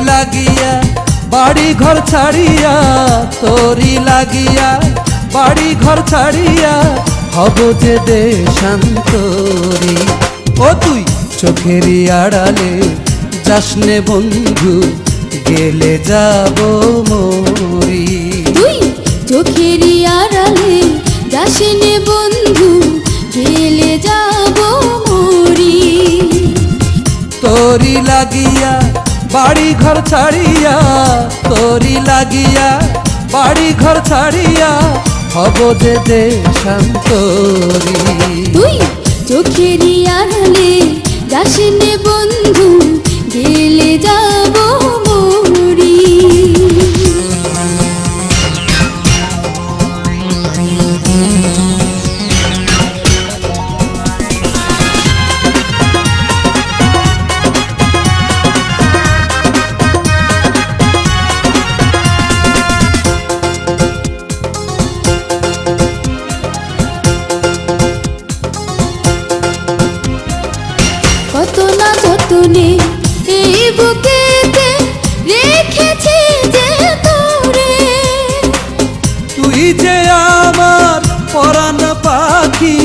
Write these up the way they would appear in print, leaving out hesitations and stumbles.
লাগিয়া বাড়ি ঘর ছাড়িয়া, তোরি লাগিয়া বাড়ি ঘর ছাড়িয়া, হব যে দেশান্তরী। ও তুই চোখেরই আড়ালে যাসনে বন্ধু, গেলে যাব মরি। তুই চোখেরই আড়ালে যাসনে বন্ধু, গেলে যাব মরি। তোরি লাগিয়া বাড়ি ঘর ছাড়িয়া, তোরি লাগিয়া বাড়ি ঘর ছাড়িয়া, হব যে দেশান্তরী। তুই চোখেরই আড়ালে যাসনে বন্ধু, গেলে যাব মরি। কত না যতনে এই বুকেতে রেখেছি যে তোরে, তুই যে আমার পরাণ পাখি,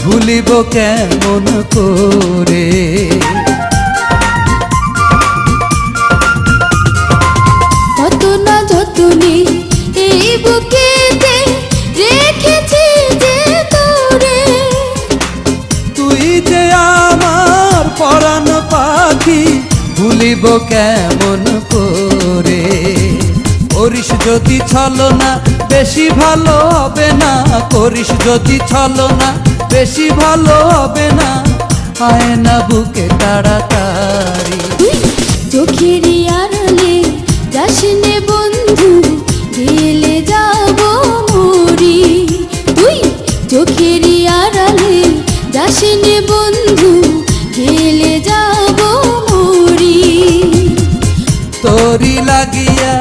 ভুলিব কেমন করে। কত না যতনে এই বুকেতে রেখেছি যে তোরে, তুই যে আমার পরাণ পাখি, ভুলিব কেমন করে। করিস যদি ছলনা বেশি ভালো হবে না, করিস যদি ছলনা বেশি ভালো হবে না, আয় না বুকে তাড়াতাড়ি। তুই চোখেরই আড়ালে যাসনে বন্ধু, গেলে যাব মরি। তুই চোখেরই আড়ালে যাসনে বন্ধু, গেলে যাব মরি। তোরি লাগিয়া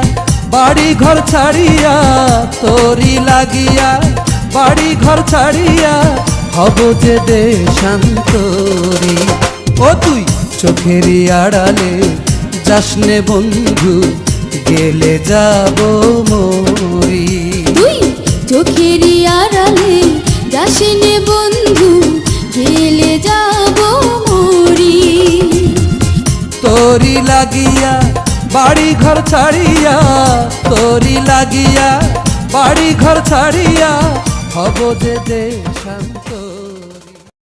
বাড়ি ঘর ছাড়িয়া, তোরি লাগিয়া বাড়ি ঘর ছাড়িয়া, হব যে দেশান্তরী। ও তুই চোখেরই আড়ালে যাসনে বন্ধু, গেলে যাব মরি। তুই চোখেরই আড়ালে যাসনে বন্ধু, গেলে যাব মরি। তোরি লাগিয়া বাড়ি ঘর ছাড়িয়া, তোরি লাগিয়া বাড়ি ঘর ছাড়িয়া, হব যে দেশ